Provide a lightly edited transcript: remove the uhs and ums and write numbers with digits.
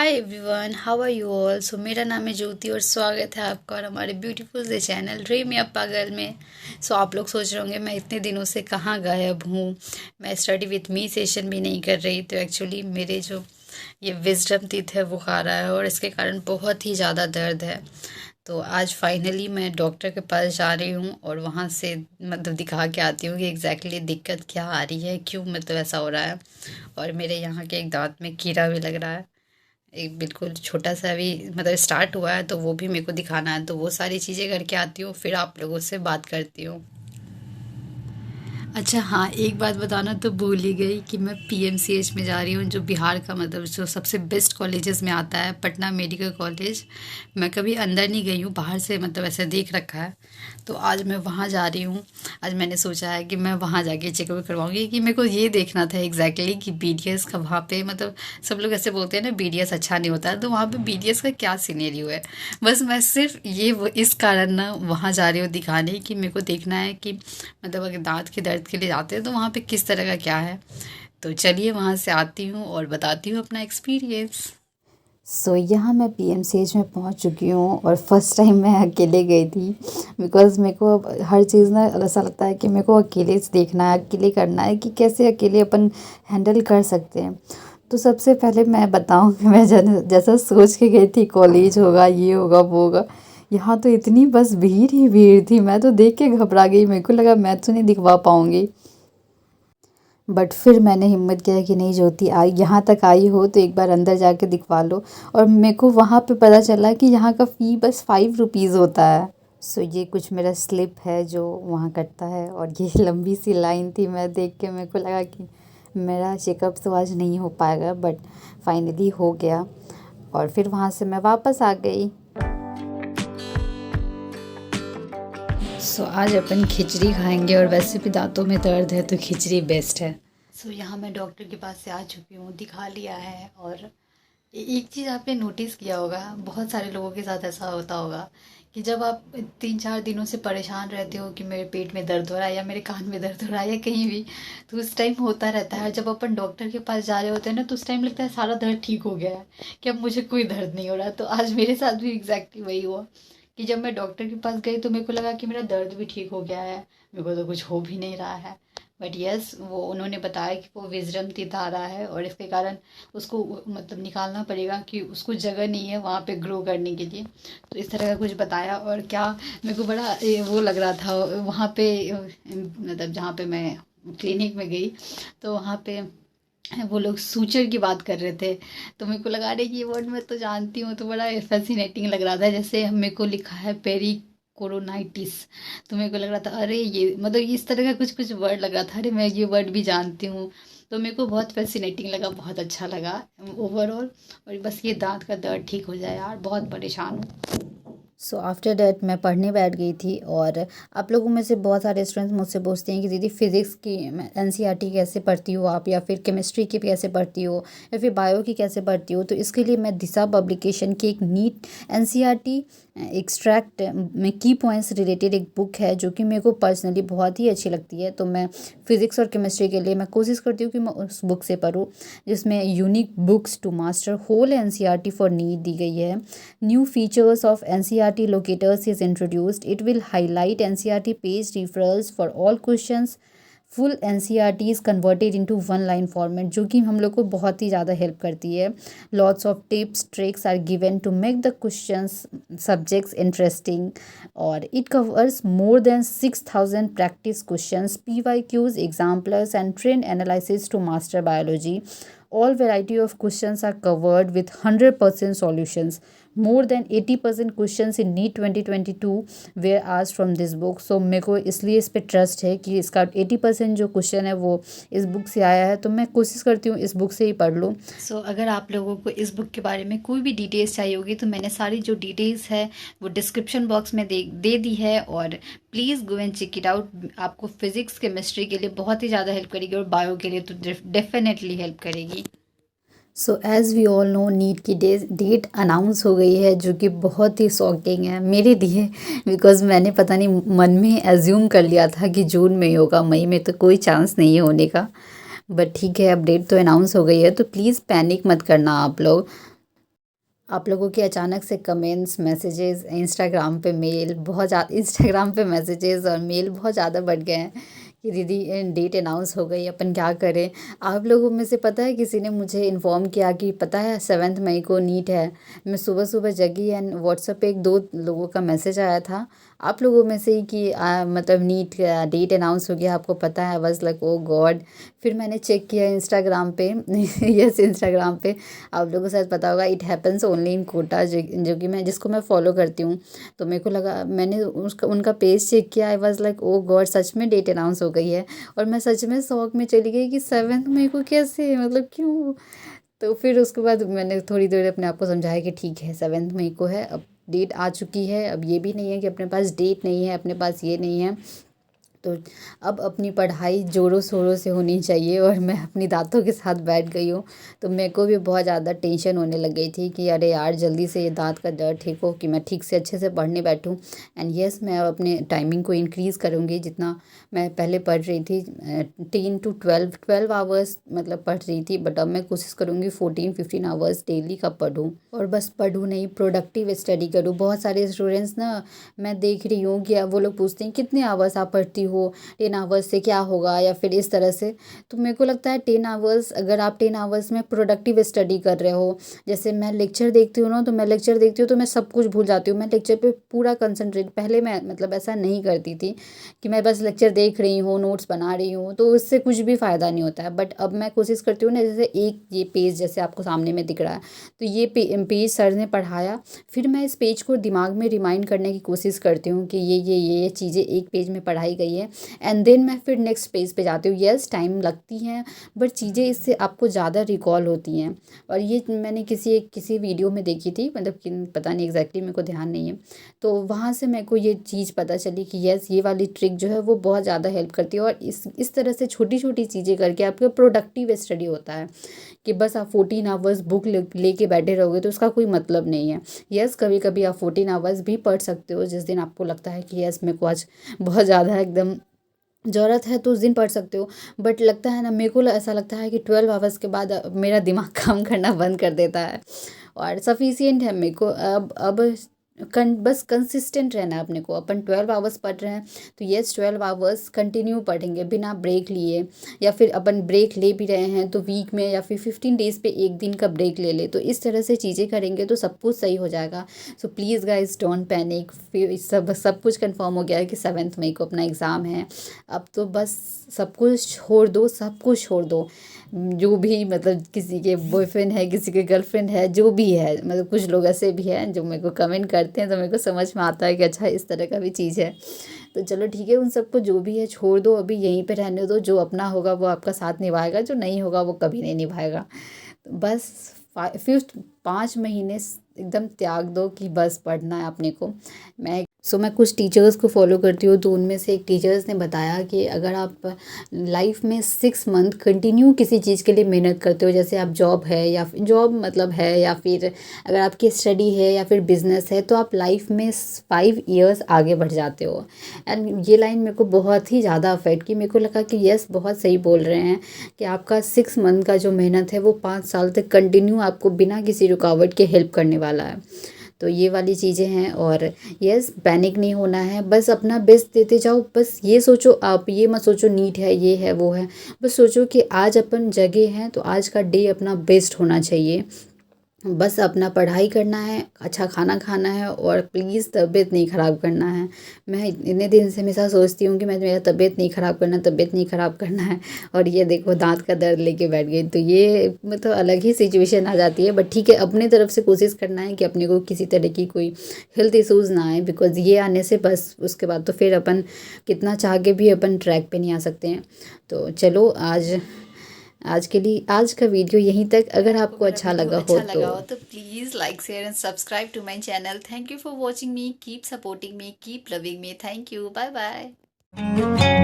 Hi everyone, how are you all. So मेरा नाम है ज्योति और स्वागत है आपका और हमारे ब्यूटीफुल से चैनल ड्रीम या पागल में। सो आप लोग सोच रहे होंगे मैं इतने दिनों से कहाँ गायब हूँ, मैं स्टडी विथ मी सेशन भी नहीं कर रही। तो एक्चुअली मेरे जो ये विजडम टीथ है वो खा रहा है और इसके कारण बहुत ही ज़्यादा दर्द है। तो आज फाइनली मैं डॉक्टर के पास जा रही हूँ और वहाँ से मतलब दिखा के आती हूँ कि एग्जैक्टली दिक्कत क्या आ रही है, क्यों मतलब ऐसा हो रहा है। और मेरे यहाँ के एक दांत में कीड़ा भी लग रहा है, एक बिल्कुल छोटा सा भी मतलब स्टार्ट हुआ है, तो वो भी मेरे को दिखाना है। तो वो सारी चीज़ें करके आती हूँ, फिर आप लोगों से बात करती हूँ। अच्छा हाँ, एक बात बताना तो भूल ही गई कि मैं पीएमसीएच में जा रही हूँ, जो बिहार का मतलब जो सबसे बेस्ट कॉलेजेस में आता है, पटना मेडिकल कॉलेज। मैं कभी अंदर नहीं गई हूँ, बाहर से मतलब ऐसे देख रखा है। तो आज मैं वहाँ जा रही हूँ। आज मैंने सोचा है कि मैं वहाँ जाके चेकअप करवाऊँगी, कि मेरे को ये देखना था एग्जैक्टली कि बीडीएस का वहाँ पे मतलब सब लोग ऐसे बोलते हैं ना बीडीएस अच्छा नहीं होता है, तो वहाँ पे बीडीएस का क्या सिनेरियो है। बस मैं सिर्फ इस कारण ना वहाँ जा रही हूँ दिखाने, कि मेरे को देखना है कि मतलब अगर दाँत के दर्द के लिए जाते हैं तो वहाँ पे किस तरह का क्या है। तो चलिए वहाँ से आती हूँ और बताती हूँ अपना एक्सपीरियंस। यहाँ मैं पीएमसीएच में पहुंच चुकी हूँ और फर्स्ट टाइम मैं अकेले गई थी। बिकॉज़ मेरे को अब हर चीज़ ना ऐसा लगता है कि मेरे को अकेले से देखना है, अकेले करना है कि कैसे अकेले अपन हैंडल कर सकते हैं। तो सबसे पहले मैं बताऊँ कि मैं जैसा सोच के गई थी कॉलेज होगा, ये होगा, वो होगा, यहाँ तो इतनी बस भीड़ ही भीड़ थी। मैं तो देख के घबरा गई, मेरे को लगा मैं तो नहीं दिखवा पाऊँगी। बट फिर मैंने हिम्मत किया कि नहीं ज्योति, आई यहाँ तक आई हो तो एक बार अंदर जाके दिखवा लो। और मेरे को वहाँ पे पता चला कि यहाँ का फ़ी बस 5 रुपीज़ होता है। ये कुछ मेरा स्लिप है जो वहाँ कटता है, और ये लंबी सी लाइन थी। मैं देख के मेरे को लगा कि मेरा चेकअप तो आज नहीं हो पाएगा, बट फाइनली हो गया। और फिर वहाँ से मैं वापस आ गई। आज अपन खिचड़ी खाएंगे और वैसे भी दांतों में दर्द है तो खिचड़ी बेस्ट है। यहाँ मैं डॉक्टर के पास से आ चुकी हूँ, दिखा लिया है। और एक चीज़ आपने नोटिस किया होगा, बहुत सारे लोगों के साथ ऐसा होता होगा कि जब आप 3-4 दिनों से परेशान रहते हो कि मेरे पेट में दर्द हो रहा है या मेरे कान में दर्द हो रहा है या कहीं भी, तो उस टाइम होता रहता है। जब अपन डॉक्टर के पास जा रहे होते हैं ना, तो उस टाइम लगता है सारा दर्द ठीक हो गया है, कि अब मुझे कोई दर्द नहीं हो रहा। तो आज मेरे साथ भी एग्जैक्टली वही हुआ कि जब मैं डॉक्टर के पास गई तो मेरे को लगा कि मेरा दर्द भी ठीक हो गया है, मेरे को तो कुछ हो भी नहीं रहा है। बट यस, वो उन्होंने बताया कि वो विजडम टीथ आ रहा है और इसके कारण उसको मतलब निकालना पड़ेगा, कि उसको जगह नहीं है वहाँ पे ग्रो करने के लिए। तो इस तरह का कुछ बताया। और क्या मेरे को बड़ा वो लग रहा था वहाँ पे, मतलब जहाँ पे मैं क्लिनिक में गई तो वहाँ पे वो लोग सूचर की बात कर रहे थे। तो मेरे को लगा रही कि ये वर्ड मैं तो जानती हूँ, तो बड़ा फैसिनेटिंग लग रहा था। जैसे मेरे को लिखा है पेरी कोरोनाइटिस, तो मेरे को लग रहा था अरे ये मतलब इस तरह का कुछ कुछ वर्ड लग रहा था, अरे मैं ये वर्ड भी जानती हूँ। तो मेरे को बहुत फैसिनेटिंग लगा, बहुत अच्छा लगा ओवरऑल। और बस ये दांत का दर्द ठीक हो जाए यार, बहुत परेशान हूँ। आफ्टर डैट मैं पढ़ने बैठ गई थी। और आप लोगों में से बहुत सारे स्टूडेंट्स मुझसे पूछते हैं कि दीदी फ़िज़िक्स की एनसीईआरटी कैसे पढ़ती हो आप, या फिर केमिस्ट्री की कैसे पढ़ती हो, या फिर बायो की कैसे पढ़ती हो। तो इसके लिए मैं दिशा पब्लिकेशन की एक नीट एनसीईआरटी एक्सट्रैक्ट में की पॉइंट्स रिलेटेड एक बुक है, जो कि मेरे को पर्सनली बहुत ही अच्छी लगती है। तो मैं फ़िज़िक्स और केमिस्ट्री के लिए मैं कोशिश करती हूँ कि मैं उस बुक से पढूँ, जिसमें unique books to master whole NCERT for NEET दी गई है। New features of NCERT locators is introduced. It will highlight NCERT page referrals for all questions. Full NCERT is converted into one line format, जो कि हम लोग को बहुत ही ज़्यादा हेल्प करती है। Lots of tips tricks are given to make the questions subjects interesting. और it covers more than 6,000 practice questions, PYQs, examplers and trend analysis to master biology. All variety of questions are covered with 100% solutions. More than 80% questions in NEET 2022 were asked from this book. So मेरे को इसलिए इस पे trust है कि इसका 80% जो question है वो इस बुक से आया है। तो मैं कोशिश करती हूँ इस बुक से ही पढ़ लूँ। अगर आप लोगों को इस बुक के बारे में कोई भी डिटेल्स चाहिए होगी तो मैंने सारी जो डिटेल्स है वो डिस्क्रिप्शन बॉक्स में दे दी है। और please go and check it out. आपको फिजिक्स केमिस्ट्री के लिए बहुत ही ज़्यादा हेल्प करेगी और बायो के लिए तो डेफिनेटली हेल्प करेगी। As we all know, NEET की डेट अनाउंस हो गई है, जो कि बहुत ही शॉकिंग है मेरे लिए। बिकॉज़ मैंने पता नहीं मन में एज्यूम कर लिया था कि जून में ही होगा, मई में तो कोई चांस नहीं है होने का। बट ठीक है, अब डेट तो अनाउंस हो गई है, तो प्लीज़ पैनिक मत करना आप लोग। आप लोगों के अचानक से कमेंट्स, मैसेजेस, इंस्टाग्राम पे मेल बहुत ज़्यादा, इंस्टाग्राम पे मैसेजेस और मेल बहुत ज़्यादा बढ़ गए हैं कि दीदी डेट अनाउंस हो गई, अपन क्या करें। आप लोगों में से पता है किसी ने मुझे इन्फॉर्म किया कि पता है 7 मई को नीट है। मैं सुबह सुबह जगी एंड व्हाट्सएप पे 1-2 लोगों का मैसेज आया था आप लोगों में से ही कि मतलब नीट डेट अनाउंस हो गया, आपको पता है। आई वाज लाइक ओ गॉड। फिर मैंने चेक किया इंस्टाग्राम पे यस, इंस्टाग्राम पे आप लोगों को शायद पता होगा, it happens only in Kota, जो कि मैं जिसको मैं फॉलो करती हूँ। तो मेरे को लगा, मैंने उसका उनका पेज चेक किया। I was like oh God, सच में डेट अनाउंस हो गई है। और मैं सच में शॉक में चली गई कि 7 मई को कैसे, मतलब क्यों। तो फिर उसके बाद मैंने थोड़ी देर अपने आप को समझाया कि ठीक है 7 मई को है, अब डेट आ चुकी है। अब ये भी नहीं है कि अपने पास डेट नहीं है, अपने पास ये नहीं है। तो अब अपनी पढ़ाई ज़ोरों शोरों से होनी चाहिए। और मैं अपनी दाँतों के साथ बैठ गई हूँ। तो मेरे को भी बहुत ज़्यादा टेंशन होने लग गई थी कि अरे यार जल्दी से ये दाँत का दर्द ठीक हो कि मैं ठीक से अच्छे से पढ़ने बैठूँ। एंड यस, मैं अब अपने टाइमिंग को इंक्रीज़ करूँगी। जितना मैं पहले पढ़ रही थी 10 to 12 आवर्स मतलब पढ़ रही थी, बट अब मैं कोशिश करूँगी 14-15 आवर्स डेली का पढूँ। और बस पढूँ नहीं, प्रोडक्टिव स्टडी करूँ। बहुत सारे स्टूडेंट्स ना, मैं देख रही हूँ कि अब वो लोग पूछते हैं कितने आवर्स आप पढ़ती हो, 10 आवर्स से क्या होगा, या फिर इस तरह से। तो मेरे को लगता है 10 आवर्स, अगर आप 10 आवर्स में प्रोडक्टिव स्टडी कर रहे हो। जैसे मैं लेक्चर देखती हूँ ना, तो मैं लेक्चर देखती हूँ तो मैं सब कुछ भूल जाती हूँ। मैं लेक्चर पे पूरा कंसंट्रेट, पहले मैं मतलब ऐसा नहीं करती थी कि मैं बस लेक्चर देख रही हूँ, नोट्स बना रही हूँ, तो उससे कुछ भी फ़ायदा नहीं होता है। बट अब मैं कोशिश करती हूँ ना, जैसे एक ये पेज जैसे आपको सामने में दिख रहा है, तो ये पेज सर ने पढ़ाया, फिर मैं इस पेज को दिमाग में रिमाइंड करने की कोशिश करती हूँ कि ये चीज़ें एक पेज में पढ़ाई गई है। एंड देन मैं फिर नेक्स्ट पेज पे जाती हूँ। यस, टाइम लगती हैं, बट चीज़ें इससे आपको ज़्यादा रिकॉल होती हैं। और ये मैंने किसी वीडियो में देखी थी, मतलब पता नहीं एग्जैक्टली, मेरे को ध्यान नहीं है। तो वहाँ से मेरे को ये चीज़ पता चली कि यस, ये वाली ट्रिक जो है वो बहुत ज़्यादा हेल्प करती है। और इस तरह से छोटी छोटी चीज़ें करके आपका प्रोडक्टिव स्टडी होता है। कि बस आप 14 आवर्स बुक लेके बैठे रहोगे तो उसका कोई मतलब नहीं है। यस, कभी कभी आप 14 आवर्स भी पढ़ सकते हो, जिस दिन आपको लगता है कि यस मेरे को आज बहुत ज़्यादा एकदम ज़रूरत है, तो उस दिन पढ़ सकते हो। बट लगता है ना, मेरे को ऐसा लगता है कि 12 आवर्स के बाद मेरा दिमाग काम करना बंद कर देता है। और सफिशिएंट है मेरे को अब बस कंसिस्टेंट रहना है अपने को। अपन 12 आवर्स पढ़ रहे हैं तो यस 12 आवर्स कंटिन्यू पढ़ेंगे बिना ब्रेक लिए। या फिर अपन ब्रेक ले भी रहे हैं तो वीक में या फिर 15 डेज़ पे एक दिन का ब्रेक ले ले, तो इस तरह से चीज़ें करेंगे तो सब कुछ सही हो जाएगा। So please guys don't panic. फिर सब कुछ कंफर्म हो गया है कि 7 मई को अपना एग्ज़ाम है। अब तो बस सब कुछ छोड़ दो, सब कुछ छोड़ दो। जो भी मतलब किसी के बॉयफ्रेंड है, किसी के गर्लफ्रेंड है, जो भी है, मतलब कुछ लोग ऐसे भी हैं जो मेरे को कमेंट करते हैं, तो मेरे को समझ में आता है कि अच्छा इस तरह का भी चीज़ है। तो चलो ठीक है, उन सबको जो भी है छोड़ दो, अभी यहीं पे रहने दो। जो अपना होगा वो आपका साथ निभाएगा, जो नहीं होगा वो कभी नहीं निभाएगा। तो बस फिफ्थ 5 महीने एकदम त्याग दो कि बस पढ़ना है अपने को। मैं कुछ टीचर्स को फॉलो करती हूँ, तो उनमें से एक टीचर्स ने बताया कि अगर आप लाइफ में 6 मंथ कंटिन्यू किसी चीज़ के लिए मेहनत करते हो, जैसे आप जॉब है या फिर जॉब मतलब है, या फिर अगर आपकी स्टडी है या फिर बिजनेस है, तो आप लाइफ में 5 ईयर्स आगे बढ़ जाते हो। एंड ये लाइन मेरे को बहुत ही ज़्यादा अफेक्ट की। मेरे को लगा कि यस बहुत सही बोल रहे हैं कि आपका 6 मंथ का जो मेहनत है वो 5 साल तक कंटिन्यू आपको बिना किसी रुकावट के हेल्प करने वाला है। तो ये वाली चीज़ें हैं। और यस, पैनिक नहीं होना है, बस अपना बेस्ट देते जाओ। बस ये सोचो, आप ये मत सोचो नीट है, ये है, वो है। बस सोचो कि आज अपन जगह हैं तो आज का डे अपना बेस्ट होना चाहिए। बस अपना पढ़ाई करना है, अच्छा खाना खाना है, और प्लीज़ तबीयत नहीं ख़राब करना है। मैं इतने दिन से हमेशा सोचती हूँ कि मैं मेरा तबीयत नहीं ख़राब करना, तबीयत नहीं ख़राब करना है, और ये देखो दांत का दर्द लेके बैठ गई। तो ये मतलब अलग ही सिचुएशन आ जाती है। बट ठीक है, अपनी तरफ से कोशिश करना है कि अपने को किसी तरह की कोई हेल्थ इशूज़ ना आए, बिकॉज़ ये आने से बस उसके बाद तो फिर अपन कितना चाह के भी अपन ट्रैक पे नहीं आ सकते हैं। तो चलो आज के लिए आज का वीडियो यहीं तक। अगर आपको अच्छा लगा हो तो please like share and subscribe to my channel. Thank you for watching me, keep supporting me, keep loving me. Thank you, bye bye.